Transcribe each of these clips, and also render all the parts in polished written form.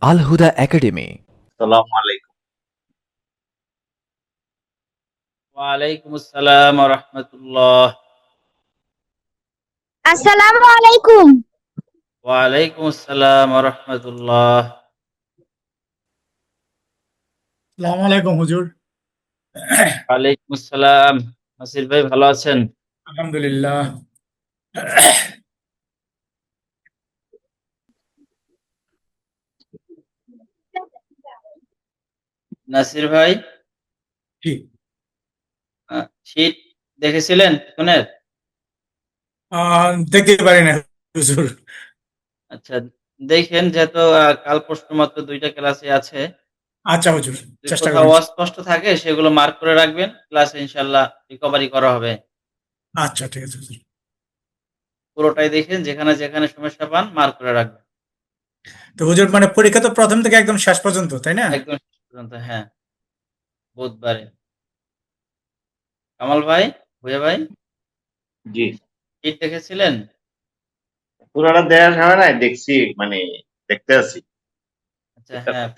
আল Huda academy. আসসালামু আলাইকুম। ওয়ালাইকুম আসসালাম ওয়া রাহমাতুল্লাহ। আসসালামু আলাইকুম। ওয়ালাইকুম আসসালাম ওয়া রাহমাতুল্লাহ। আসসালামু আলাইকুম হুজুর। ওয়ালাইকুম আসসালাম। নাসির ভাই ভালো আছেন? আলহামদুলিল্লাহ। নাসির ভাই, জি। শীত দেখেছিলেন ফোনের? দেখতে পারি না হুজুর। আচ্ছা, দেখেন যেহেতু কাল পরশু মাত্র ২ টা ক্লাসই আছে। আচ্ছা হুজুর, যদি চেষ্টা কোথাও করেন। অস্পষ্ট থাকে সেগুলো মার্ক করে রাখবেন। ক্লাসে ইনশাআল্লাহ রিকভারি করা হবে। আচ্ছা ঠিক আছে হুজুর। পুরোটাই দেখেন যেখানে সমস্যা পান মার্ক করে রাখবেন। তো হুজুর মানে পরীক্ষা তো প্রথম থেকে একদম শেষ পর্যন্ত, তাই না? একদম শেষ পর্যন্ত, হ্যাঁ, বুধবারে। কামাল ভাই, ভূঁইয়া ভাই, জি, শীত দেখেছিলেন? পুরাটা দেখা হয় নাই, দেখছি মানে দেখতে আছি। আচ্ছা, হ্যাঁ,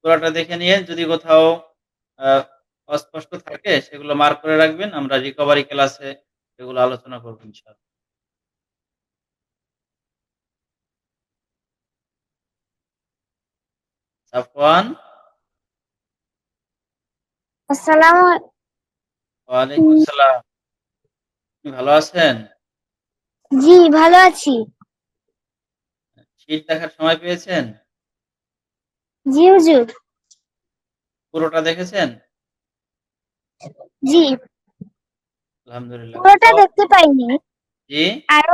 পুরোটা দেখে নিয়ে যদি কোথাও আ অস্পষ্ট থাকে সেগুলো মার্ক করে রাখবেন। আমরা রিকভারি ক্লাসে সেগুলো আলোচনা করব ইনশাআল্লাহ। সাফওয়ান, আসসালামু ওয়ালাইকুম আসসালাম। আপনি ভালো আছেন? জি, ভালো আছি। শীত দেখার সময় পেয়েছেন? জি হুজুর। পুরোটা দেখেছেন? জি, আলহামদুলিল্লাহ। পুরোটা কোথাও দেখতে পাইনি। জি? আর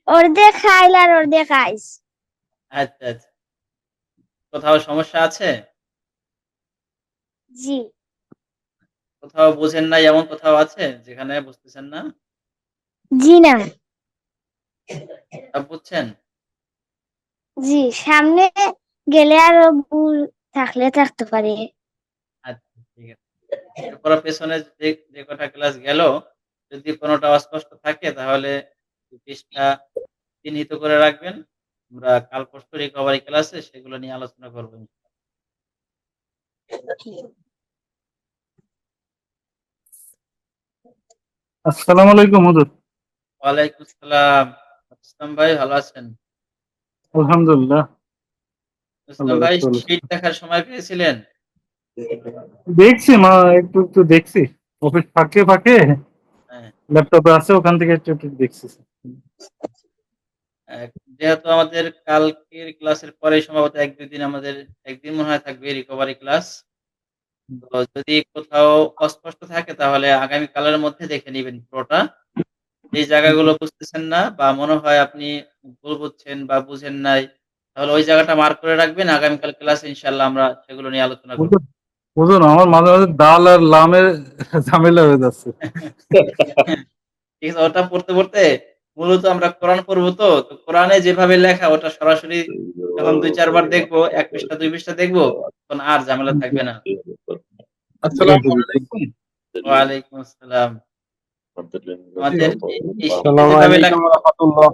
অর্ধেক খাইল আর অর্ধেক আইস। আচ্ছা, আচ্ছা। কোথাও সমস্যা আছে? জি, কোথাও বুঝেন নাই এমন কোথাও আছে যেখানে বুঝতেছেন না? জি না। সব বুঝছেন? জি, সামনে গেলে আরো ভুল থাকলে থাকতে পারে। আচ্ছা, ঠিক আছে। এরপরে পেছনে যে কটা ক্লাস গেল, যদি কোনটা অস্পষ্ট থাকে তাহলে পৃষ্ঠা চিহ্নিত করে রাখবেন। আমরা কাল পরশু রিকভারি ক্লাসে সেগুলো নিয়ে আলোচনা করব। আসসালামু আলাইকুম হুজুর। ওয়ালাইকুম আসসালাম। ইসলাম ভাই ভালো আছেন? আলহামদুলিল্লাহ। ইসলাম আল্লাহ ভাই, চলছে। শীট দেখার সময় পেয়েছিলেন? দেখছি একটু একটু দেখছি। অফিস ফাঁকে ফাঁকে হ্যাঁ। ল্যাপটপে আছে, ওখান থেকে একটু একটু দেখছি। আ যেহেতু আমাদের কালকের ক্লাসের পরে সম্ভবত ১-২ দিন আমাদের ১ দিন মনে হয় থাকবে রিকভারি ক্লাস। তো যদি কোথাও অস্পষ্ট থাকে তাহলে আগামী কালের মধ্যে দেখে নিবেন পুরোটা। যেই জায়গাগুলো বুঝতেছেন না বা মনে হয় আপনি ভুল বুঝছেন বা বুঝেন নাই, তাহলে ওই জায়গাটা মার্ক করে রাখবেন। আগামীকাল ক্লাসে ইনশাআল্লাহ আমরা সেগুলো নিয়ে আলোচনা করব। হুজুর, হুজুর আমার মাঝে মাঝে ডাল আর লামের ঝামেলা হয়ে যাচ্ছে। ঠিক আছে? ওটা পড়তে মূলত আমরা কোরআন পড়ব তো। তো কোরআনে যেভাবে লেখা ওটা সরাসরি যখন ২-৪ বার দেখব, ১ পৃষ্ঠা ২ পৃষ্ঠা দেখব, তখন আর ঝামেলা থাকবে না। আসসালামু আলাইকুম। ওয়ালাইকুম আসসালাম। আমাদের এই শীটে আসসালামু যেভাবে আলাইকুম লেখা। ওয়া রাহমাতুল্লাহ।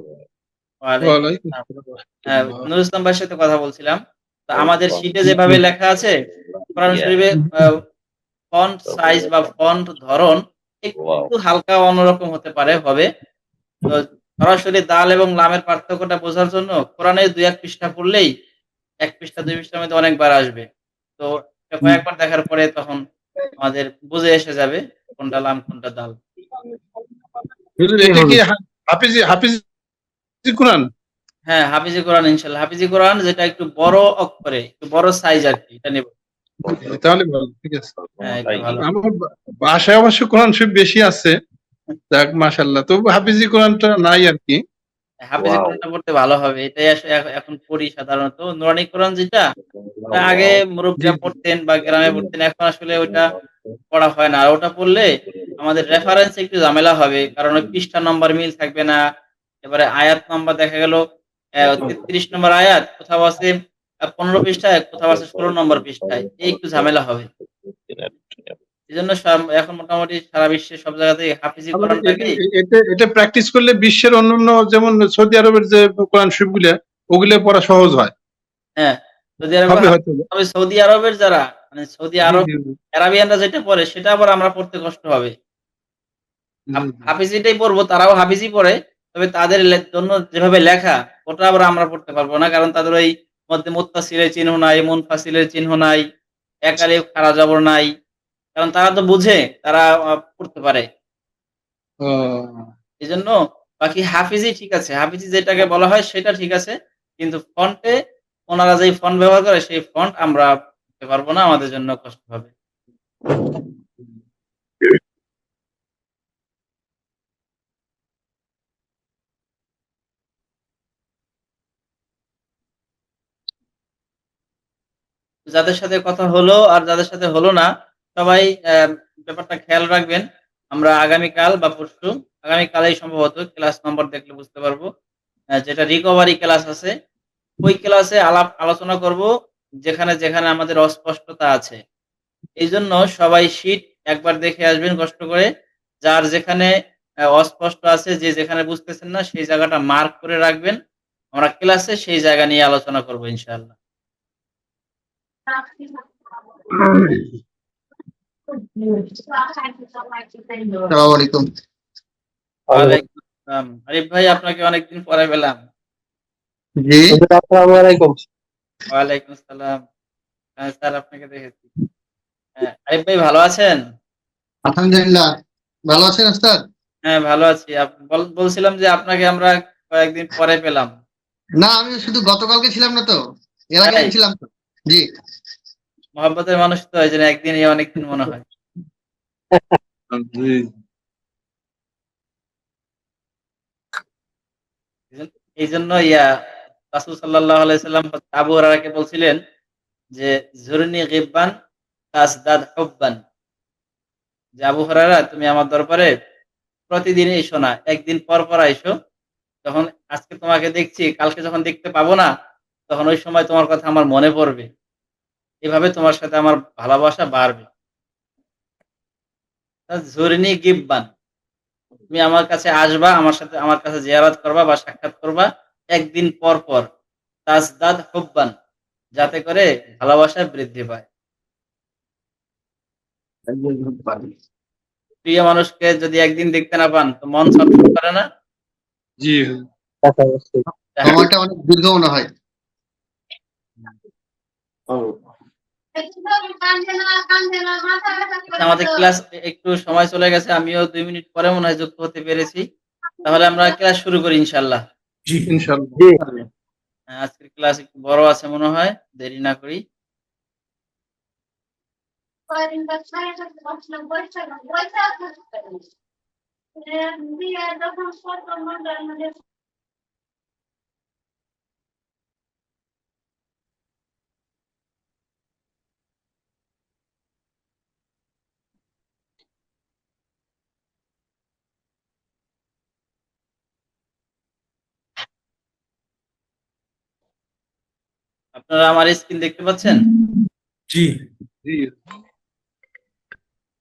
ওয়ালাইকুম আসসালাম। হ্যাঁ, নুরুল ইসলাম ভাইয়ের সাথে কথা বলছিলাম। তো আমাদের শীটে যেভাবে লেখা আছে, কোরআন শরীফে ফন্ট সাইজ বা ফন্ট ধরন একটু হালকা অন্যরকম হতে পারে হবে। তো সরাসরি দাল এবং লামের পার্থক্যটা বোঝার জন্য কোরআনের ২-১ পৃষ্ঠা পড়লেই ১ পৃষ্ঠা ২ পৃষ্ঠার মধ্যে অনেকবার আসবে। তো এটা কয়েকবার দেখার পরে তখন আমাদের বুঝে এসে যাবে কোনটা লাম কোনটা দাল। হুজুর, জি এটা কি হুজুর। হাফিজি কোরআন? হ্যাঁ, হাফিজি কোরআন ইনশাআল্লাহ। হাফিজি কোরআন যেটা একটু বড় অক্ষরে, একটু বড় সাইজ আরকি এটা নেব। তাহলে ভালো, ঠিক আছে। হ্যাঁ, এটা ভালো। আমার বাসায় অবশ্য কোরআন শরীফ বেশি আছে। যাক মাশাআল্লাহ। তবু হাফিজি কোরআনটা নাই আরকি। হাফেজি কোরআনটা পড়তে ভালো হবে। এটাই এখন পড়ি সাধারণত। নুরানি কোরআন যেটা, ওটা আগে জি, মুরুব্বিরা জি। পড়তেন বা গ্রামে পড়তেন। এখন আসলে ওইটা পড়া হয় না। আর ওটা পড়লে আমাদের রেফারেন্স একটু ঝামেলা হবে। কারণ ওই পৃষ্ঠা নম্বর মিল থাকবে না। এবারে আয়াত নাম্বার দেখা গেল ৩৩ নম্বর আয়াত, কোথাও আছে ১৫ পৃষ্ঠায়, কোথাও আছে ১৬ নম্বর পৃষ্ঠায়। এই একটু ঝামেলা হবে। এজন্য এখন মোটামুটি সারা বিশ্বের সব জায়গাতেই হাফিজি আমাদের কোরআনটাকেই। এটা প্র্যাকটিস করলে বিশ্বের অন্যান্য যেমন সৌদি আরবের যে কোরআন শরীফগুলা ওগুলো পড়া সহজ হয়। হ্যাঁ, সৌদি আরবে হবে হয়তো। তবে সৌদি আরবের যারা মানে সৌদি জি, আরব জি, জি, আরাবিয়ানরা যেটা পড়ে সেটা আবার আমরা পড়তে কষ্ট হবে। জি, জি। হাফিজিটাই পড়বো, তারাও হাফিজি পড়ে। তবে তাদের জন্য যেভাবে লেখা ওটা আবার আমরা পড়তে পারবো না। কারণ তাদের ওই মধ্যে মুত্তাসিলের চিহ্ন নাই, মুনফাসিলের চিহ্ন নাই, এক আলিফ খাড়া জবর নাই। কারণ তারা তো বুঝে, তারা পড়তে পারে। ও, এজন্য বাকি হাফিজি ঠিক আছে। হাফিজি যেটাকে বলা হয় সেটা ঠিক আছে। কিন্তু ফন্টে ওনারা যেই ফন্ট ব্যবহার করে সেই ফন্ট আমরা পড়তে পারবো না, আমাদের জন্য কষ্ট হবে। যাদের সাথে কথা হলো আর যাদের সাথে হলো না সবাই ব্যাপারটা খেয়াল রাখবেন। আমরা আগামীকাল বা পরশু, আগামীকালেই সম্ভবত ক্লাস নম্বর দেখলে বুঝতে পারবো। যেটা রিকভারি ক্লাস আছে, ওই ক্লাসে আলোচনা করব যেখানে, যেখানে আমাদের অস্পষ্টতা আছে। এইজন্য সবাই শিট একবার দেখে আসবেন কষ্ট করে। যার যেখানে অস্পষ্ট আছে, যে যেখানে বুঝতেছেন না সেই জায়গাটা মার্ক করে রাখবেন। আমরা ক্লাসে সেই জায়গা নিয়ে আলোচনা করব ইনশাআল্লাহ। আসসালামু আলাইকুম। ওয়ালাইকুম আসসালাম। আরিফ ভাই, আপনাকে অনেকদিন পরে পেলাম। জি, আসসালামু আলাইকুম। ওয়ালাইকুম আসসালাম। হ্যাঁ স্যার, আপনাকে দেখেছি। হ্যাঁ, আরিফ ভাই ভালো আছেন? আলহামদুলিল্লাহ। ভালো আছেন ওস্তাদ? হ্যাঁ ভালো আছি। বলছিলাম যে আপনাকে আমরা কয়েকদিন পরে পেলাম। না, আমি শুধু গতকালকে ছিলাম না তো, এর আগে তাই? আমি ছিলাম তো। জি। মহব্বতের মানুষ তো এই জন্য একদিনই অনেকদিন মনে হয়। জি। এই জন্য রাসূল সাল্লাল্লাহু আলাইহি সাল্লাম আবু হুরায়রাকে বলছিলেন যে জুরনি গিববান তাসদাদ হুব্বান। যে আবু হুরায়রা, তুমি আমার দরবারে প্রতিদিন এসো না, একদিন পর পর আইসো। যখন আজকে তোমাকে দেখছি, কালকে যখন দেখতে পাবো না, তখন ওই সময় তোমার কথা আমার মনে পড়বে। এভাবে তোমার সাথে আমার ভালোবাসা বাড়বে। জুরনি গিববান, তুমি আমার কাছে আসবা, আমার সাথে আমার কাছে জিয়ারত করবা বা সাক্ষাৎ করবা একদিন পর পর। তাজদাদ হুব্বান, যাতে করে ভালোবাসা বৃদ্ধি পায়। প্রিয় মানুষকে যদি একদিন দেখতে না পান তো মন ছটফট করে না? জি। সময়টা অনেক দীর্ঘ মনে হয়। আমাদের ক্লাস একটু সময় চলে গেছে, আমিও 2 মিনিট পরে মনে হয় যুক্ত হতে পেরেছি। তাহলে আমরা ক্লাস শুরু করি ইনশাআল্লাহ। জি ইনশাআল্লাহ। আজকের ক্লাস একটু বড় আছে মনে হয়, দেরি না করি। আপনারা আমার স্ক্রিন দেখতে পাচ্ছেন? জি জি।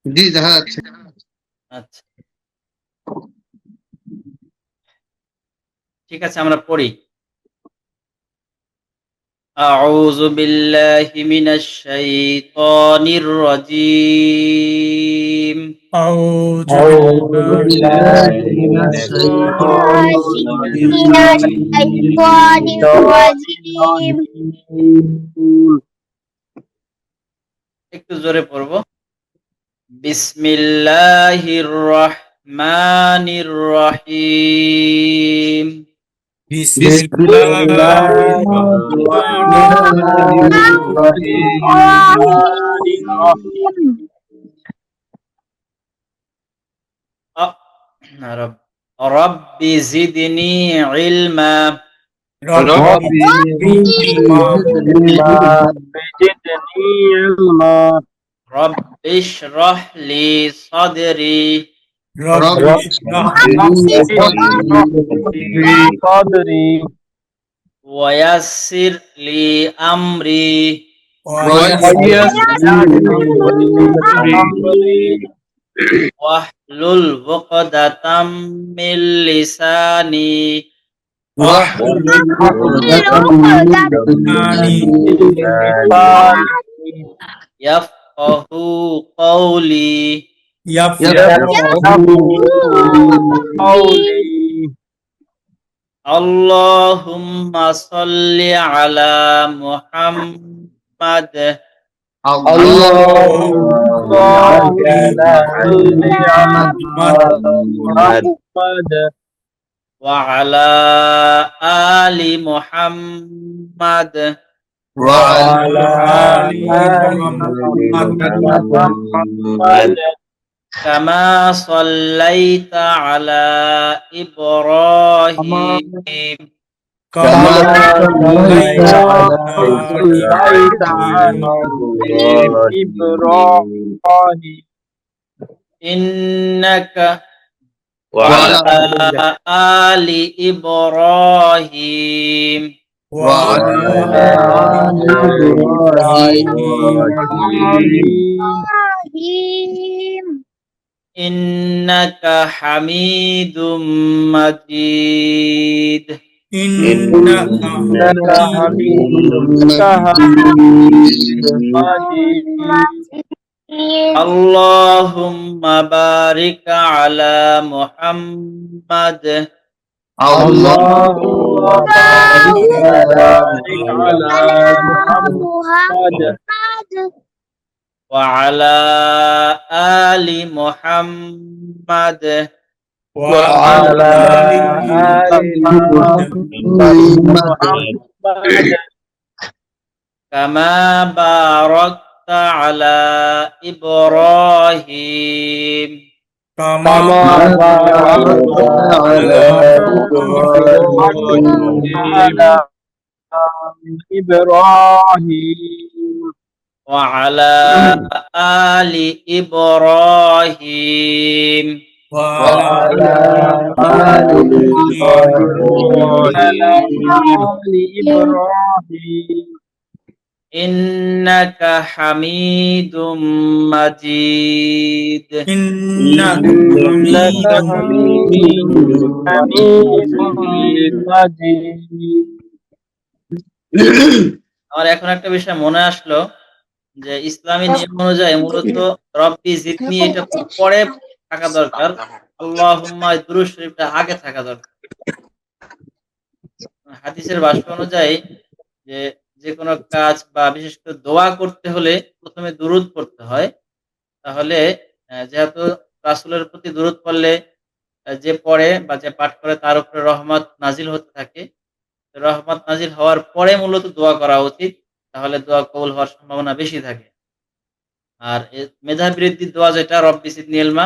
জি, দেখা যাচ্ছে। আচ্ছা, ঠিক আছে, আমরা পড়ি। আউযু বিল্লাহি মিনাশ শাইতানির রাজীম। أعوذ أعوذ بالله بالله من من الشيطان من الشيطان الرجيم. একটু জোরে পড়বো। বিসমিল্লাহির রহমানির রহিম। بسم الله الرحمن الرحيم রব্বি জিদনি ইলমা। ربي علما রব্বি ইশরাহ লি সাদরি رب اشرح لي صدري ওয়া ইয়াসসির লি আমরি ويسر ওয়াহলুল উকদাতাম মিন লিসানি ইয়াফকাহু কওলি আল্লাহুম্মা সাল্লি আলা মুহাম্মাদ ওয়া আলা আলি মুহাম্মাদ কামা সাল্লাইতা আলা ইব্রাহিম ইন্নাকা ওয়া আলা আলি ইব্রাহিম ইন্নাকা হামিদুম মাজিদ আল্লাহুম্মা বারিক আলা মুহাম্মাদ ওয়া আলা আলি মুহাম্মাদ কামা বারাকতা আলা ইব্রাহিম ওয়া আলা আলি ইব্রাহিম ইন্নাকা হামিদুম মাজিদ আমার এখন একটা বিষয় মনে আসলো যে ইসলামী নিয়ম অনুযায়ী মূলত রব্বি জিদনি এটা পরে থাকা দরকার, আল্লাহুম্মা দুরূদ শরীফটা আগে থাকা দরকার। হাদিসের ভাষ্য অনুযায়ী যে কোনো কাজ বা বিশেষ করে দোয়া করতে হলে প্রথমে দুরূদ পড়তে হয়। তাহলে যেহেতু রাসূলের প্রতি দুরূদ পড়লে যে পড়ে বা যে পাঠ করে তার উপরে রহমত নাজিল হতে থাকে। রহমত নাজিল হওয়ার পরে মূলত দোয়া করা উচিত, তাহলে দোয়া কবুল হওয়ার সম্ভাবনা বেশি থাকে। আর মেধা বৃদ্ধির দোয়া যেটা রব্বি জিদনি ইলমা,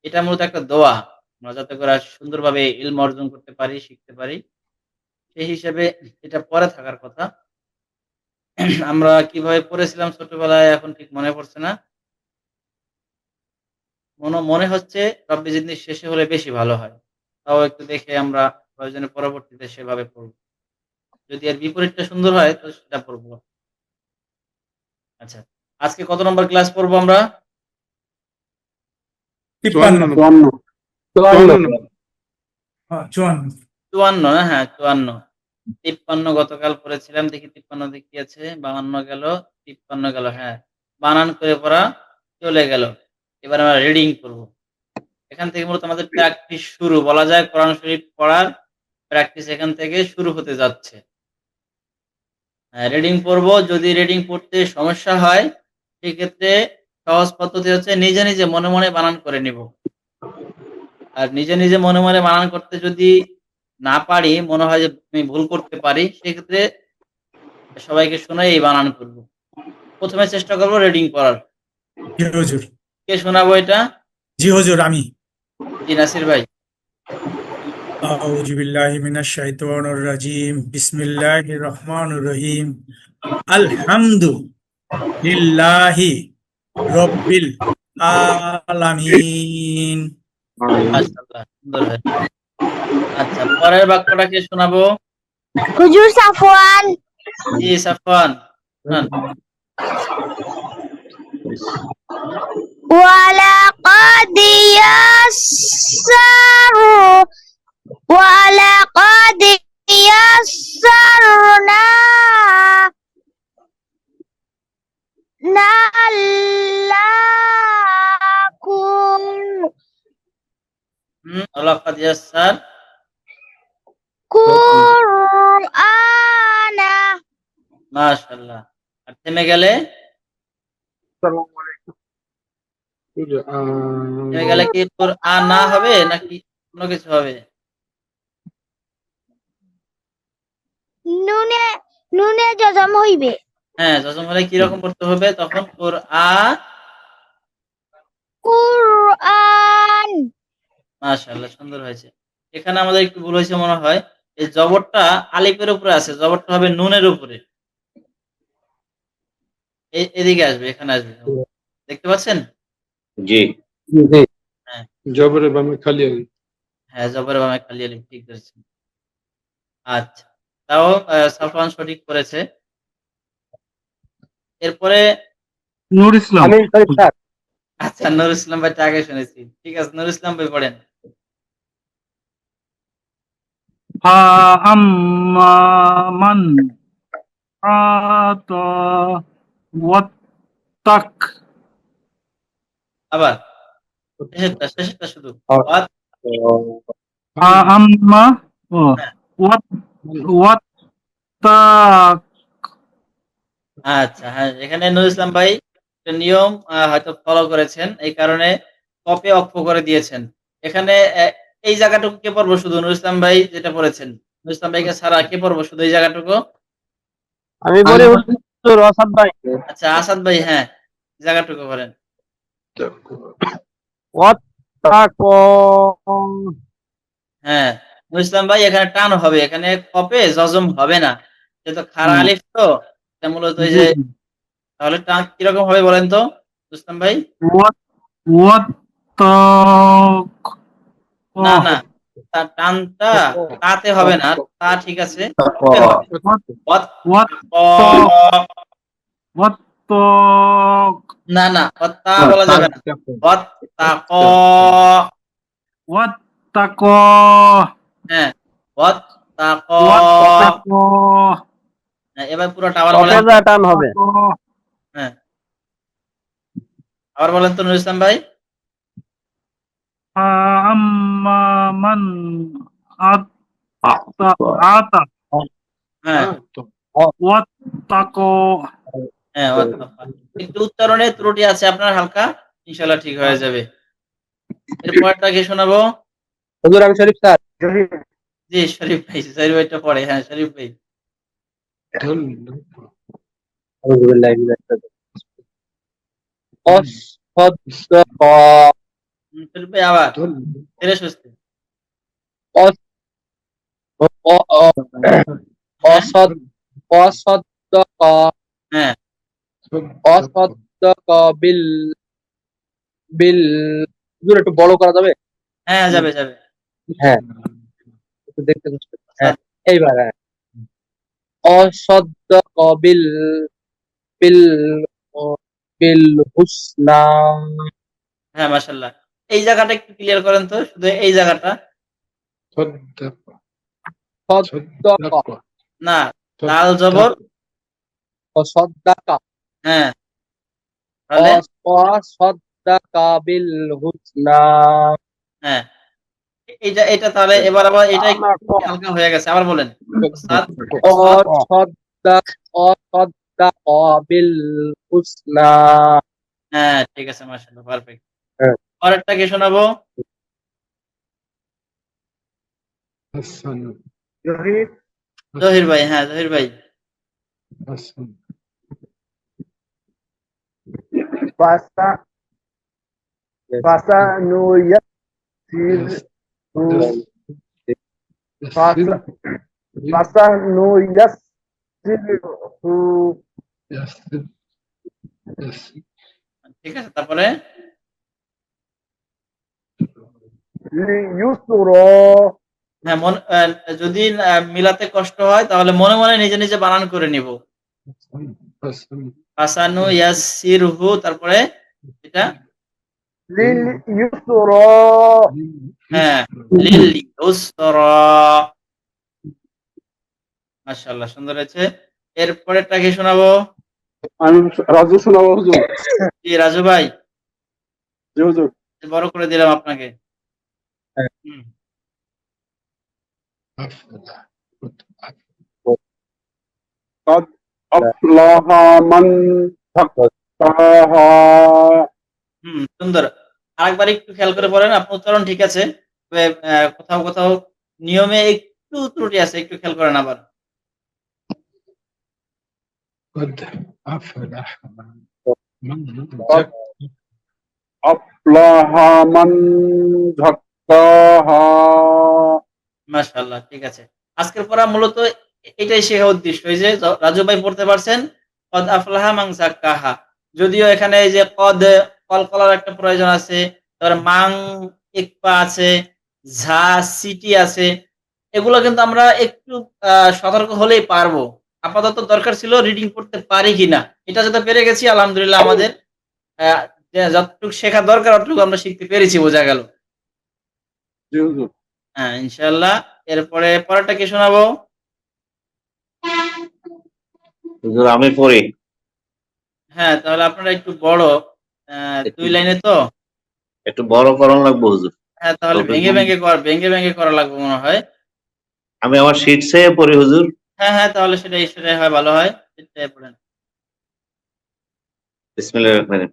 এটা মূলত একটা দোয়া, আমরা যাতে করে সুন্দরভাবে ইলম অর্জন করতে পারি, শিখতে পারি, সেই হিসেবে এটা পরে থাকার কথা। আমরা কিভাবে পড়েছিলাম ছোটবেলায় এখন ঠিক মনে পড়ছে না। মনে হচ্ছে রব্বি জিদনি শেষে হলে বেশি ভালো হয়। তাও একটু দেখে আমরা প্রয়োজনে পরবর্তীতে সেভাবে পড়ব। যদি এর বিপরীতটা সুন্দর হয় তো সেটা পড়ব। আচ্ছা, আজকে কত নম্বর ক্লাস পড়বো আমরা? 54 না? হ্যাঁ 54। 53 গতকাল পড়েছিলাম, দেখি 53 তে কি আছে। 52 গেল, 53 গেল। হ্যাঁ, বানান করে পড়া চলে গেল। এবার আমরা রিডিং করব। এখান থেকে মূলত আমাদের প্র্যাকটিস শুরু, বলা যায় কোরআন শরীফ পড়ার প্র্যাকটিস এখান থেকে শুরু হতে যাচ্ছে। রিডিং পড়ব। যদি রিডিং পড়তে সমস্যা হয় সেক্ষেত্রে সহজ পদ্ধতি হচ্ছে নিজে নিজে মনে মনে বানান করে নিব। আর নিজে নিজে মনে মনে বানান করতে যদি না পারি, মনে হয় যে আমি ভুল করতে পারি, সেক্ষেত্রে সবাইকে শোনাই এই বানান করব। প্রথমে চেষ্টা করব রিডিং পড়ার। জি হুজুর। কে শোনাবো এটা? জি হুজুর, আমি। জি নাসির ভাই। আউযু বিল্লাহি মিনাশ শাইতানির রাজিম। বিসমিল্লাহির রহমানির রহিম। আলহামদুলিল্লাহি রাব্বিল আলামিন। মাশাআল্লাহ, সুন্দর হয়। আচ্ছা, পরের বাক্যটা কে শোনাবো? হুজুর সাফওয়ান। জি সাফওয়ান, শুনান। ওয়ালাকাদ ইয়াসসারু ওয়ালাকাদ يسرنا لعلكم ওয়ালাকাদ ইয়াসসার قرآنا মাশাআল্লাহ। আর থেমে গেলে কি কুরআনা হবে নাকি অন্য কিছু হবে? নুনে নুনে জজম হইবে হ্যাঁ, যজম হলে কি রকম করতে হবে তখন? কুরআন মাশাআল্লাহ, সুন্দর হয়েছে। এখানে আমাদের একটু ভুল হয়েছে মনে হয়। এই জবরটা আলিফের উপরে আছে, জবরটা হবে নুনের উপরে। এদিকে আসবে, এখানে আসবে। দেখতে পাচ্ছেন? জি। হ্যাঁ জবরে বামে খালি আলিফ। হ্যাঁ, জবরের বামে খালি আলিফ, ঠিক ধরেছেন। আচ্ছা, তাও সাফওয়ান সঠিক করেছে। এরপরে নূর ইসলাম। আচ্ছা, নুর ইসলাম ভাইটা আগে শুনেছি। ঠিক আছে, নুর ইসলাম ভাই পড়েন। আম্মা মান আতা ওয়াত্তাক। আবার শেষেরটা শুধু ওয়াত। আম্মা হ্যাঁ, ওয়াত্তাক। আচ্ছা, হ্যাঁ, এখানে নুর ইসলাম ভাই একটা নিয়ম হয়তো ফলো করেছেন, এই কারণে কপে অক্ষ করে দিয়েছেন। এখানে এই জায়গাটুকু কে পড়বো? শুধু নুর ইসলাম ভাই যেটা পড়েছেন, নুর ইসলাম ভাইকে ছাড়া কে পড়বো শুধু এই জায়গাটুকু? আমি বলি হুজুর আসাদ ভাই আচ্ছা, আসাদ ভাই, হ্যাঁ, এই জায়গাটুকু করেন। ওয়াত্তাকু হ্যাঁ, নুর ইসলাম ভাই এখানে টান হবে, এখানে কপে জজম হবে না, যেহেতু খাড়া হুম, আলিফ তো। এটা মূলত এই জি যে, জি। তাহলে টান কিরকম হবে বলেন তো নুর ইসলাম ভাই? ওয়াত্তাক। না না, টানটা তাতে হবে না, তা ঠিক আছে, কপে হবে। ওয়াত ওয়াত্তাক। ওয়াত্তাক। না না, তা বলা যাবে না। ওয়াত্তাক। ওয়াত্তাক। হ্যাঁ, ওয়াত্তাক। ওয়াত্তাক। হ্যাঁ, এবার পুরোটা আবার বলেন। কফেজা টান হবে হ্যাঁ, আবার বলেন তো নুর ইসলাম ভাই। আম্মা মান আতা আতা হ্যাঁ ওয়াত্তাক। হ্যাঁ, ওয়াত্তাক। একটু উচ্চারণে ত্রুটি আছে আপনার হালকা, ইনশাআল্লাহ ঠিক হয়ে যাবে। এরপরটা কে শোনাবো? হুজুর আমি শরীফ স্যার জি, শরীফ ভাই, শরীফ ভাইটা পড়ে। হ্যাঁ, শরীফ ভাই। আউযুবিল্লাহি মিনাশ শাইতানির শরীফ ভাই আবার ধীরে সুস্থে। হ্যাঁ অসদ্দক হ্যাঁ অসদ্দক বিল বিল হুজুর একটু বড় করা যাবে? হ্যাঁ, যাবে যাবে। হ্যাঁ একটু দেখতে কষ্ট হ্যাঁ এইবার হ্যাঁ অসদ্দক বিল বিল বিল হুসনা হ্যাঁ, মাশাআল্লাহ। এই জায়গাটা একটু ক্লিয়ার করেন তো, শুধু এই জায়গাটা। সদ্দক না, লাল জবর। অসদ্দাক হ্যাঁ, তাহলে অসদ্দাক বিল হুসনা হ্যাঁ, এটা তাহলে এবার আবার এটা একটু হালকা হয়ে গেছে, আবার বলেন। সাদ সাদ। অসদ্দাক অসদ্দাক বিল হুসনা হ্যাঁ, ঠিক আছে, মাশাআল্লাহ, পারফেক্ট। হ্যাঁ পরেরটা কে শোনাবো? জহির ভাই, হ্যাঁ, জহির ভাই। Pasa, pasa no yasir pasa, pasa no yasir ঠিক আছে, তারপরে yusro হ্যাঁ, যদি মিলাতে কষ্ট হয় তাহলে মনে মনে নিজে নিজে বানান করে নিব। হাসানু ইয়াসসিরহু, তারপরে এটা lil yusro হ্যাঁ, লিল ইউসরা। মাশাআল্লাহ সুন্দর হয়েছে। এর পরেরটা কি শোনাবো? আমি রাজু শোনাবো হুজুর। জি রাজু ভাই, জি হুজুর। বড় করে দিলাম আপনাকে। হ্যাঁ। হুম, قد أفلح من زكاها সুন্দর। আরেকবার একটু খেয়াল করে পড়েন। আপনার উচ্চারণ ঠিক আছে। তবে কোথাও, কোথাও নিয়মে একটু ত্রুটি আছে। একটু খেয়াল করেন আবার। قد أفلح من قد أفلح من زكاها মাশাআল্লাহ ঠিক আছে। আজকের পড়া মূলত এটাই শেখা উদ্দেশ্য। এই যে রাজু ভাই পড়তে পারছেন, কদ আফলাহা মান যাক্কাহা। যদিও এখানে এই যে কলকলার একটা প্রয়োজন আছে, তারপরে মাং ইকফা আছে, ঝা সিটি আছে। এগুলো কিন্তু আমরা একটু সতর্ক হলেই পারবো। আপাতত দরকার ছিল রিডিং করতে পারি কিনা। এটা যাতে পেরে গেছি আলহামদুলিল্লাহ আমাদের আ যে যতটুকু শেখা দরকার অতটুকু আমরা শিখতে পেরেছি বোঝা গেল। জি হুজুর। হ্যাঁ, ইনশাআল্লাহ। এরপরে পরেরটা কি শোনাবো? হুজুর আমি পড়ি। হ্যাঁ, তাহলে আপনারা একটু বড় ২ লাইনে তো? একটু বড় করণ লাগবো হুজুর। হ্যাঁ, তাহলে তবে ভেঙে, ভেঙে করা লাগবে মনে হয়। আমি আমার শীট চেয়ে পড়ি হুজুর। হ্যাঁ, হ্যাঁ, তাহলে সেটাই হয় ভালো হয়। সেটাই পড়েন। বিসমিল্লাহির রহমানির রহিম।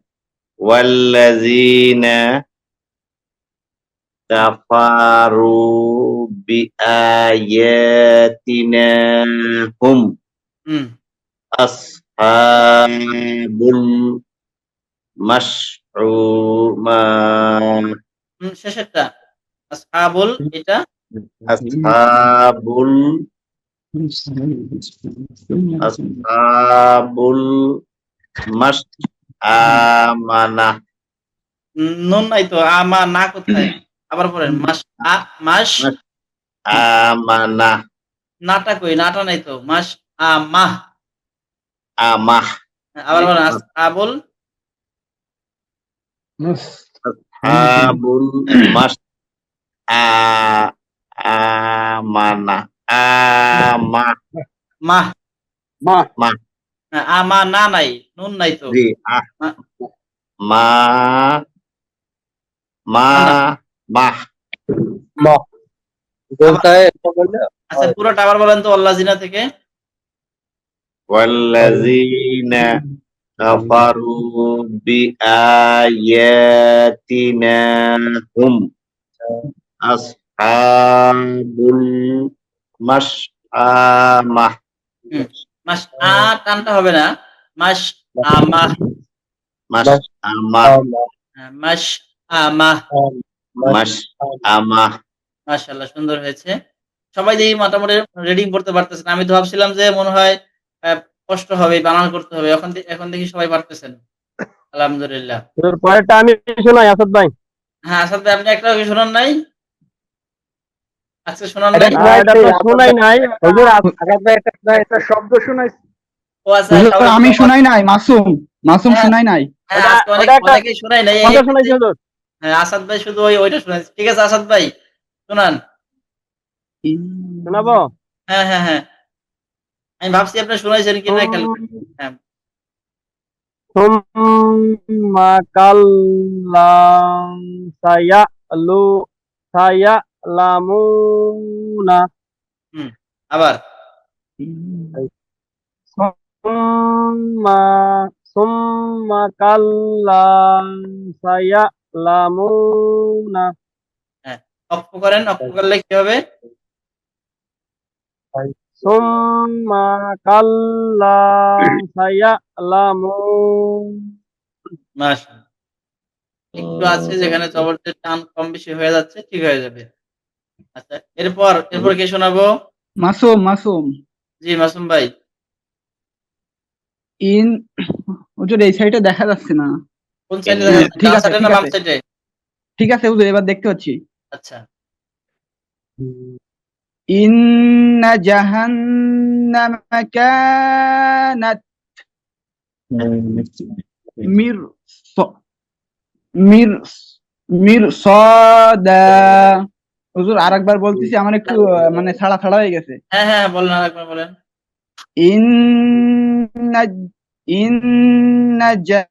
ওয়াল্লাযীনা কাফারু বিআয়াতিনা হুম হুম, আসহাবুল মাশউমা শেষেরটা। আসহাবুল এটা আসহাবুল আসহাবুল মাশআমানা নুন নাই তো। না কোথায়? আবার পড়েন। মাস মাশআমানা নাটা কই? নাটা নাই তো। আমাহ। আমাহ আবার বলেন আসহাবুল আসহাবুল আ আমানা আমা মাহ। মা মা আমানা নাই। নুন নাই তো। জি মা মা মা না, না। মাহ বাহ! আবার বলতে এটা বললে আচ্ছা হয়। পুরোটা আবার বলেন তো আল্লাযিনা থেকে। ওয়াল্লাযীনা কাফারু বিআয়াতিনা হুম আসহাবুল মাশআমাহ হুম। মাস টানটা হবে না। মাস আমাহ। মাশআমাহ মাস আমাহ। মাশআমাহ মাশাআল্লাহ সুন্দর হয়েছে। সবাই দেখি মোটামুটি রিডিং পড়তে পারতেছেন। আমি তো ভাবছিলাম যে মনে হয় আ কষ্ট হবে, বানান করতে হবে। এখন দেখি সবাই পারতেছেন। আলহামদুলিল্লাহ। তোর পরেরটা আমি শোনাই আসাদ ভাই। হ্যাঁ, আসাদ ভাই আপনি একটাও কি শোনান নাই? আজকে শোনান এটা নাই? না, এটা শোনাইছি তো আসাদ শোনাই ভাই। নাই। হুজুর আসাদ ভাই একটা শোনাইছি। একটা শব্দ শোনাইছি। ও আচ্ছা হুজুর তাহলে আমি শোনাই নাই, মাসুম মাসুম হ্যাঁ, শোনাই নাই। হ্যাঁ ওটা আজকে ওটা একটা অনেকেই শোনায় নাই। এই কথা একটা শোনাইছি হুজুর। হ্যাঁ, আসাদ ভাই শুধু ওইটা শোনাইছে। ঠিক আছে আসাদ ভাই শোনান। শোনাবো? হ্যাঁ, হ্যাঁ, হ্যাঁ। আমি ভাবছি আপনি শুনাইছেন কিনা খেয়াল করি। হ্যাঁ, সুম্মা কাল্লাম সায়ালামুনা হুম। আবার সুম্মা সুম্মা কাল্লাম সায়ালামুনা হ্যাঁ, অক্ষ করেন। অক্ষ করলে কি হবে? সুম্মা কাল্লাম সায়ালামুন মাশাআল্লাহ। একটু আছে যেখানে জবরদের টান কম বেশি হয়ে যাচ্ছে, ঠিক হয়ে যাবে। আচ্ছা, এরপর কে শোনাবো? মাসুম মাসুম জি, মাসুম ভাই। ইন হুজুর এই সাইডে দেখা যাচ্ছে না। কোন সাইডে দেখা যাচ্ছে? ঠিক ডান আছে সাইডে না ঠিক বাম আছে সাইডে? ঠিক আছে হুজুর, এবার দেখতে পাচ্ছি। আচ্ছা। ইন্না জাহান্নামা কানাত মির মির মিরসাদা। হুজুর আরেকবার বলতেছি, আমার একটু মানে ছাড়া ছাড়া হয়ে গেছে। হ্যাঁ, হ্যাঁ, বলেন আরেকবার বলেন। ইন্না ইন্না জা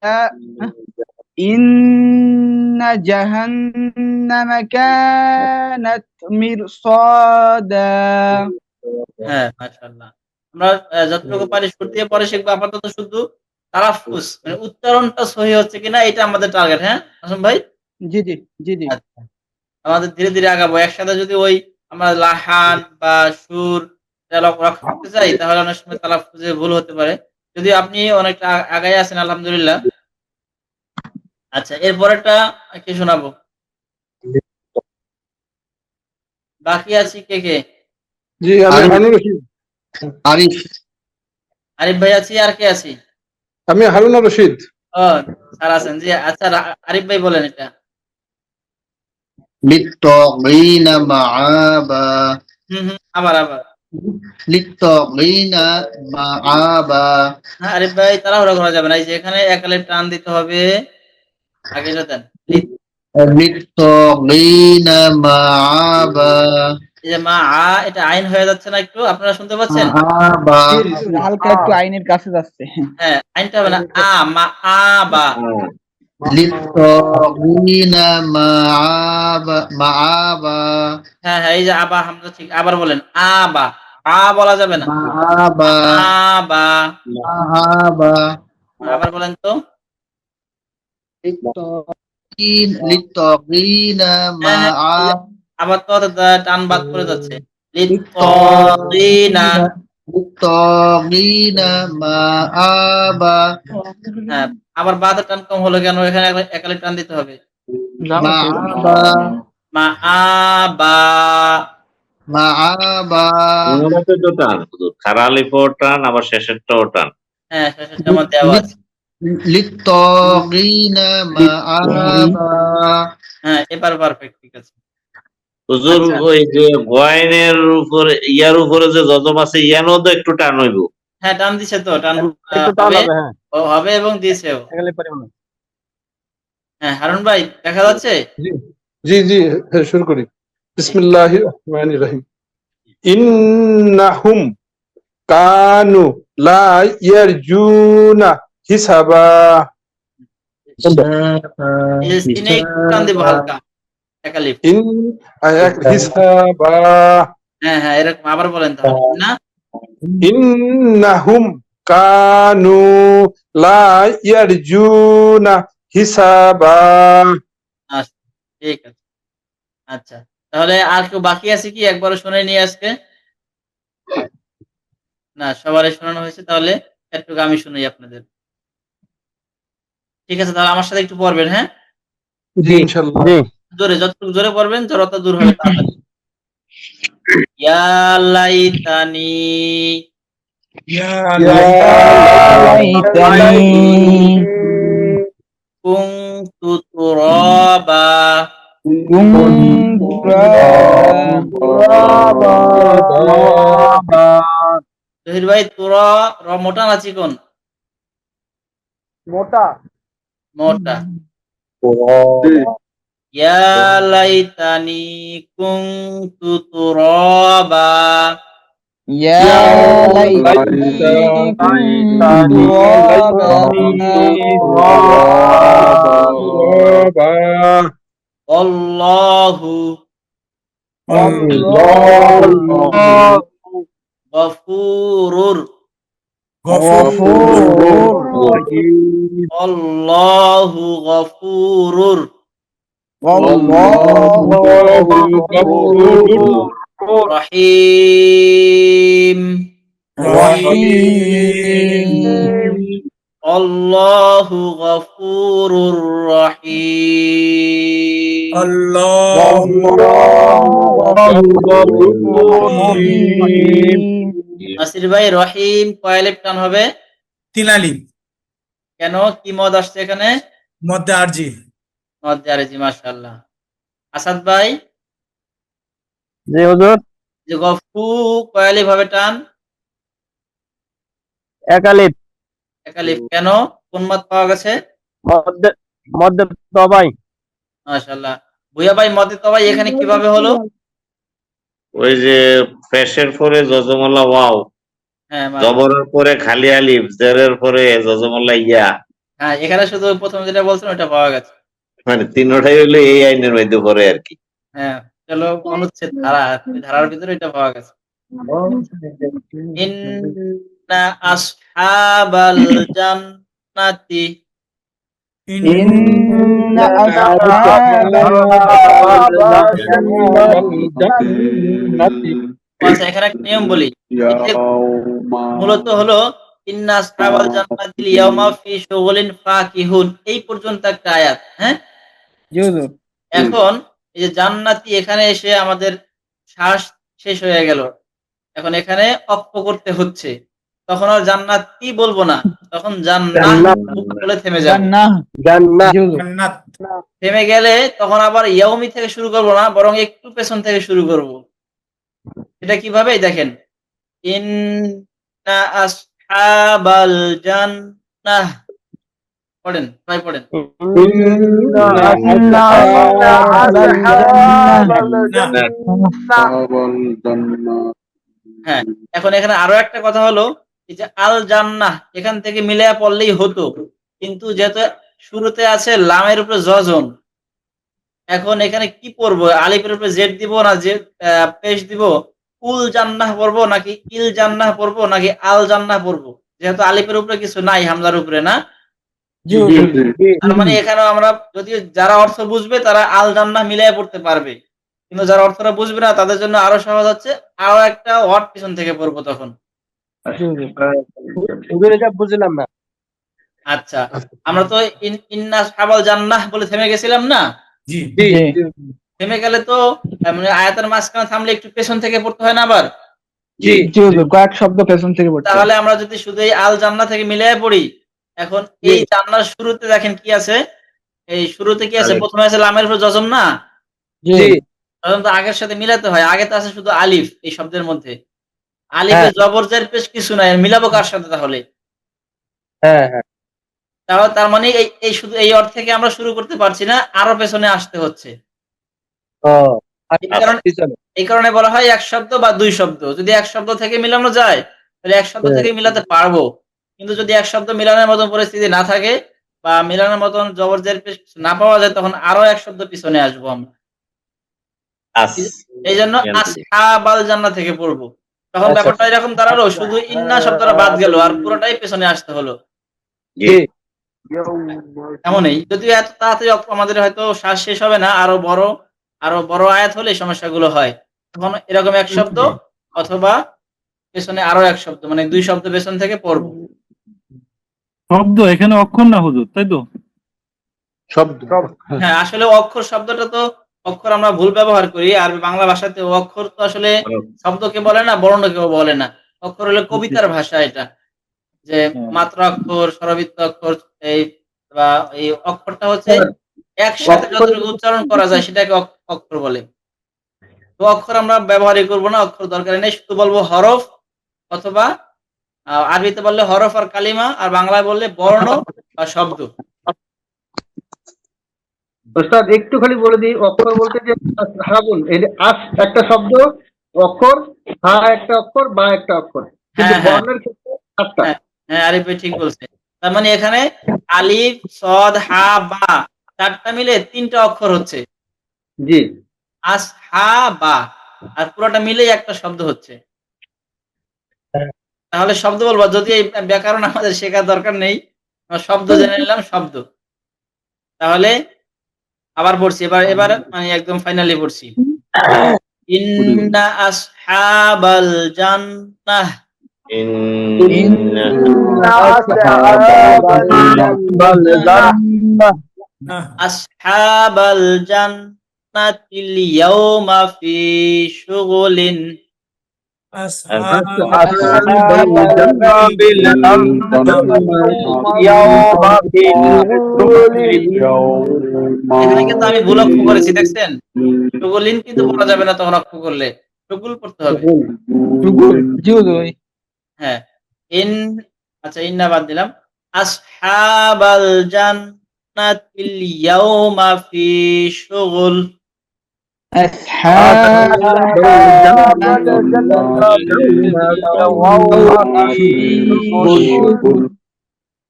ইন্না জাহান্নামা কানাত মিরসাদা। হ্যাঁ, মাশাআল্লাহ। আমরা যতটুকু পারি সুর দিয়ে পরে শিখবো। আপাতত শুধু তালাফফুজ মানে উচ্চারণটা সহি হচ্ছে কিনা এটা আমাদের টার্গেট, হ্যাঁ? মাসুম ভাই? জি জি জি জি। আচ্ছা। আমাদের ধীরে, ধীরে আগাবো। একসাথে যদি ওই আমরা লাহান বা সুর এটা রক্ষা করতে চাই তাহলে অনেক সময় তালাফফুজে ভুল হতে পারে। যদিও আপনি অনেকটা আগাই আছেন আলহামদুলিল্লাহ। আচ্ছা, এরপরেরটা কে শোনাবো? বাকি আছি কে, কে? জি আমি হারুন রশিদ। আরিফ আরিফ ভাই আছি, আর কে আছি? আমি হারুন রশিদ। ও স্যার আছেন। জি আচ্ছা, আরিফ ভাই বলেন এটা। লিত্তাগিনা মাআবা আবার, আবার। লিত্তাগিনা মাআবা হ্যাঁ, আরিফ ভাই তাড়াহুড়া করা যাবে না। এই যে এখানে একালে টান দিতে হবে। আগে এটা দেন। লিত্তাগিনা মাআবা এই যে মা এটা আইন হয়ে যাচ্ছে না একটু? আপনারা শুনতে পাচ্ছেন? মাআবা হালকা একটু আইনের কাছে যাচ্ছে। হ্যাঁ, আইনটা হবে না। মা বা। লিত্তাগিনা মাআবা হ্যাঁ, হ্যাঁ, এই যে আবা হামজা ঠিক। আবার বলেন বা। বলা যাবে না। মাআবা বা। মাআবা আবার বলেন তো। লিত্তাগিনা হ্যাঁ, হ্যাঁ, এই যে আবার তো টান বাদ পড়ে যাচ্ছে। লিত্তাগিনা। লিত্তাগিনা মাআবা হ্যাঁ, আবার বাদের টান কম হলো কেন? এখানে একালে টান দিতে হবে। মাআবা মাআবা তো টান শুধু খারা আলিফও টান আবার শেষেরটাও টান। হ্যাঁ, শেষেরটা আমার দেওয়া আছে। লিত্তাগিনা মাআবা হ্যাঁ, এবার পারফেক্ট, ঠিক আছে। হুজুর আচ্ছা। ওই যে গয়নের উপরে ইয়ার উপরে যে জজম আছে ইয়ানও তো একটু টান হইব। হ্যাঁ, টান দিছে তো। টান একটু টান হবে। হবে, হ্যাঁ। ও হবে এবং দিয়েছেও। একালে পরিমাণে। হ্যাঁ, হারুন ভাই দেখা যাচ্ছে? জি জি জি শুরু করি। বিসমিল্লাহির রহমানির রহিম। ইন্নাহুম কানু লা ইয়ারজুনা হিসাবা। এই যে সিনে একটু টান দিব হালকা। একালিফ। হিসাবা। হ্যাঁ, হ্যাঁ, এরকম আবার বলেন তাহলে। না? ইন্নাহুম কানু লা ইয়ারজুনা হিসাবা। আচ্ছা, ঠিক আছে। আচ্ছা। তাহলে আর কেউ বাকি আছে কি? একবারও শুনে নিয়ে আজকে? না, সবারই শোনানো হয়েছে। তাহলে একটু আমি শুনাই আপনাদের। ঠিক আছে, তাহলে আমার সাথে একটু পড়বেন, হ্যাঁ? জি ইনশাআল্লাহ। জোরে, যতটুকু জোরে পড়বেন জড়তা দূর হবে তাড়াতাড়ি। ইয়া লাইতানি কুনতু তুরাবা। জহির ভাই র মোটা না চিকন? মোটা। মোটা। ইয়া লাইতানি কুনতু তুরাবা। ইয়া লাইতানি কুনতু তুরাবা। আল্লাহু গফুরুর। আল্লাহু গফুরুর। রহিম। আল্লাহু গফুরুর রহিম। নাসির ভাই রহিম কয় আলিফ টান হবে? 3 আলিফ। কেন? কি মদ আসছে এখানে? মধ্যে আরজি। মধ্যে আরজি, মাশাআল্লাহ। আসাদ ভাই? জি হুজুর। যে গফু কয় আলিফ হবে টান? একালিফ। এক আলিফ। কেন? কোন মদ পাওয়া গেছে? মধ্যে মধ্যে তবাই। মাশাআল্লাহ। ভুইয়া ভাই মদে তবাই এখানে কিভাবে হলো? ওই যে পেশের পরে জজমওয়ালা ওয়াও হ্যাঁ জবরের পরে খালি আলিফ, জেরের পরে জজমুল্লা ইয়া, হ্যাঁ, এখানে শুধু প্রথমে যেটা বলছেন ওটা পাওয়া গেছে। মানে তিনটাই হলো এই আইনের মধ্যে পড়ে আর কি। হ্যাঁ, চলো অনুচ্ছেদ ধারা, ওই ধারার ভিতরে এটা পাওয়া গেছে। ইন্না আসহাবাল জান্নাতি, ইন্না আচ্ছা এখানে একটা নিয়ম বলি, এই যে মূলত হলো ইন্না আসহাবাল জান্নাতিল ইয়াওমা ফি শুগুলিন ফাকিহুন, এই পর্যন্ত একটা আয়াত। হ্যাঁ, জি হুজুর। এখন এই যে জান্নাতি এখানে এসে আমাদের শ্বাস শেষ হয়ে গেল, এখন এখানে অক্ষ করতে হচ্ছে, তখন আর জান্নাতি বলবো না, তখন জান্নাত বলে থেমে যাবে। জান্নাহ জান্নাহ জি হুজুর। জান্নাত। থেমে গেলে তখন আবার ইয়াউমি থেকে শুরু করব না, বরং একটু পেছন থেকে শুরু করব। এটা কিভাবে দেখেন, ইন্না আসহাবাল জান্নাহ, পড়েন সবাই পড়েন। ইন্না আসহাবাল হ্যাঁ, এখন এখানে আরো একটা কথা হলো, এই যে আল জান্নাহ এখান থেকে মিলায়া পড়লেই হতো, কিন্তু যেহেতু শুরুতে আছে লামের উপরে জজম, এখন এখানে কি পড়বো, আলিফের উপরে জেড দিব না জেড পেশ দিব, উল জান্নাহ পড়বো নাকি ইল জান্নাহ পড়বো নাকি আল জান্নাহ পড়বো, যেহেতু আলিফের উপরে কিছু নাই, হামজার উপরে না। জি হুজুর। তার মানে এখানে আমরা যদি যারা অর্থ বুঝবে তারা আল জান্নাহ মিলিয়ে পড়তে পারবে, কিন্তু যারা অর্থটা বুঝবে না তাদের জন্য আরো সহজ হচ্ছে, আরো একটা ওয়ার্ড পিছন থেকে পড়বো তখন। জি হুজুর। হুজুর এটা বুঝলাম না। আচ্ছা, আমরা তো ইন্না আসহাবাল জান্নাহ বলে থেমে গেছিলাম না, জি জি থেমে গেলে তো মানে আয়াতের মাঝখানে থামলে একটু পেছন থেকে পড়তে হয় না আবার। জি জি হুজুর, কয়েক শব্দ পেছন থেকে পড়ছে। তাহলে আমরা যদি শুধু এই আল জান্নাহ থেকে মিলিয়ে পড়ি, এখন এই জান্নার শুরুতে দেখেন কি আছে, এই শুরুতে কি আছে, আলিফ। প্রথমে আছে লামের উপর জজম না, জি জজম তো আগের সাথে মিলাতে হয়, আগে তো আছে শুধু আলিফ এই শব্দের মধ্যে, আলিফে জবর জের পেশ কিছু নাই, মিলাবো কার সাথে তাহলে? হ্যাঁ হ্যাঁ তাহলে তার মানে এই এই শুধু এই অর্থ থেকে আমরা শুরু করতে পারছি না, আরো পেছনে আসতে হচ্ছে। ও এই কারণে এই কারণে বলা হয় এক শব্দ বা দুই শব্দ, যদি এক শব্দ থেকে মিলানো যায় তাহলে এক শব্দ থেকে মিলাতে পারবো, কিন্তু যদি এক শব্দ মিলানোর মতন পরিস্থিতি না থাকে বা মিলানোর মতন জবর জের পেশ না পাওয়া যায়, তখন আরো এক শব্দ পিছনে আসবো আমরা। আস, এই জন্য আসহাবাল জান্নাহ থেকে পড়বো, তখন ব্যাপারটা এরকম দাঁড়ালো, শুধু ইন্না শব্দটা বাদ গেল আর পুরোটাই পেছনে আসতে হলো। জি এমনই যদিও এত তাড়াতাড়ি আমাদের হয়তো শ্বাস শেষ হবে না, আরো বড় আয়াত হলে এই সমস্যাগুলো হয়, তখন এরকম এক শব্দ অথবা পেছনে আরো এক শব্দ, মানে দুই শব্দ পেছন থেকে পড়বো। শব্দ এখানে অক্ষর না হুজুর, তাই তো? শব্দ। হ্যাঁ, আসলে অক্ষর শব্দটা তো অক্ষর আমরা ভুল ব্যবহার করি, আর বাংলা ভাষাতে অক্ষর তো আসলে শব্দকে বলে না, বর্ণকেও বলে না, অক্ষর হলো কবিতার ভাষা। এটা যে মাত্রা অক্ষর, স্বরবৃত্ত অক্ষর, এই বা এই অক্ষরটা হচ্ছে একসাথে যতটুকু উচ্চারণ করা যায় সেটাকে অক্ষর বলে। তো অক্ষর আমরা ব্যবহারই করবো না, অক্ষর দরকার নেই, শুধু বলবো হরফ, অথবা আরবিতে বললে হরফ আর কালিমা, আর বাংলায় বললে বর্ণ বা শব্দ। ওস্তাদ একটু খালি বলে দিই, অক্ষর বলতে যে হাবুল, এই যে আস একটা শব্দ, অক্ষর, হা একটা অক্ষর, বা একটা অক্ষর, কিন্তু হ্যাঁ হ্যাঁ বর্ণের ক্ষেত্রে আটটা। হ্যাঁ হ্যাঁ, আরিফ ভাই ঠিক বলছে। তার মানে এখানে আলিফ, সদ, হা, বা চারটা মিলে তিনটা অক্ষর হচ্ছে, জি আস, হা, বা, আর পুরোটা মিলেই একটা শব্দ হচ্ছে। তাহলে শব্দ বলবো, যদি এই ব্যাকরণ আমাদের শেখার দরকার নেই, আমরা শব্দ জেনে নিলাম শব্দ। তাহলে আবার পড়ছি, এবার মানে একদম ফাইনালি পড়ছি, ইন্না আসহাবাল জান্নাহ, ইন্না আসহাবাল জান্নাতিল ইয়াওমা ফি শুগুলিন, এখানে কিন্তু আমি ভুল অক্ষ করেছি, দেখছেন? শুগুলিন কিন্তু পড়া যাবে না তখন অক্ষ করলে, শুগুল পড়তে হবে। জি হুজুর। হ্যাঁ, ইন, আচ্ছা ইন্না বাদ দিলাম, আসহাবাল জান্নাতিল ইয়াওমা ফি শুগুল,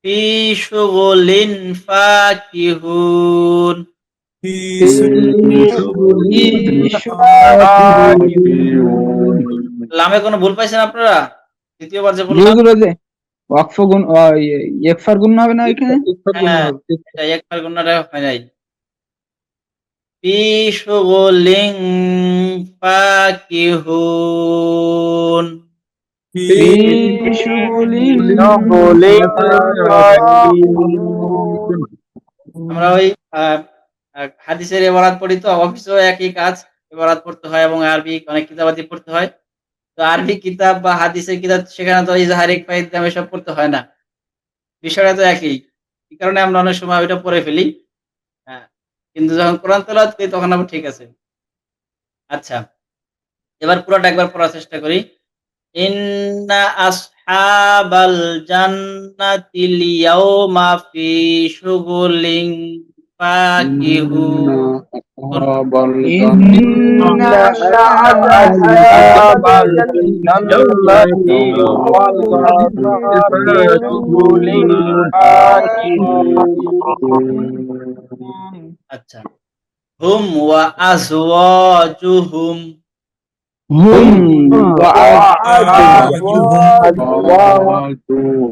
ফি শুগুলিন ফাকিহুন। লামে কোনো ভুল পাইছেন আপনারা? দ্বিতীয়বার যে বললাম ওয়াকফ গুণ ইকফার গুণ হবে না এখানে? হ্যাঁ, এটা একবার গুণটা হয় নাই। ফি শুগুলিন ফাকিহুন। আমরা ওই হাদিসের ইবারাত পড়ি তো, অফিসেও একই কাজ, ইবারাত পড়তে হয় এবং আরবি অনেক কিতাবাদি পড়তে হয়। তো আরবি কিতাব বা হাদিসের কিতাব সেখানে তো ইজহারিক ফাইদাম এসব পড়তে হয় না, বিষয়টা তো একই। এই কারণে আমরা অনেক সময় ওইটা পড়ে ফেলি। হ্যাঁ, কিন্তু যখন কোরআন তেলাওয়াত করি তখন আবার ঠিক আছে। আচ্ছা, এবার পুরোটা একবার পড়ার চেষ্টা করি। ইন্না আসহাবাল জান্নাতিল ইয়াওমা ফি শুগুলিন ফাকিহুন। আচ্ছা, হুম ওয়া আজওয়াজুহুম।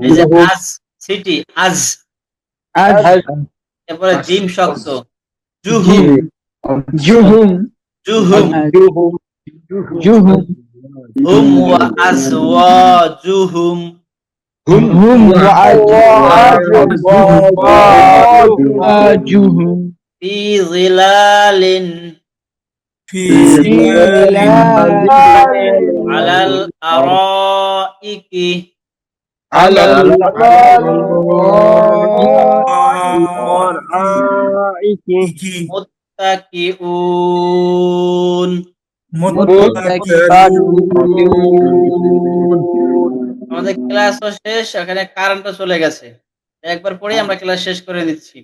এই যে আজ সিটি আজ, এরপরে জিম শক্ত, জুহুম জুহুম, হুম ওয়া আজওয়াজুহুম ফি জিলালিন আলাল আরাইকি মুত্তাকিউন। আমাদের ক্লাসও শেষ, এখানে কারেন্টও চলে গেছে। একবার পরেই আমরা ক্লাস শেষ করে দিচ্ছি।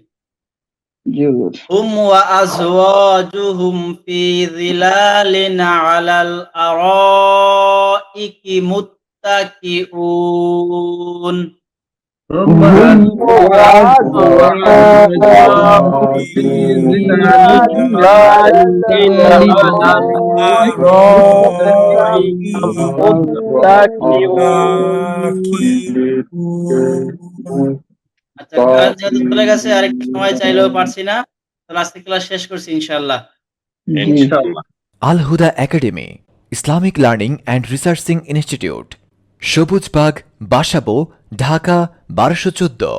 হুম ওয়া আজওয়াজুহুম ফি যিলালিন আলাল আরাইকি মুত্তাকিউন। আচ্ছা, কারেন্ট যেহেতু চলে গেছে আর একটু সময় চাইলেও পারছি না, তাহলে আজকে ক্লাস শেষ করছি ইনশাআল্লাহ। ইনশাআল্লাহ। Al Huda academy Islamic learning and researching institute, Sabujbagh, Basabo, Dhaka 1214।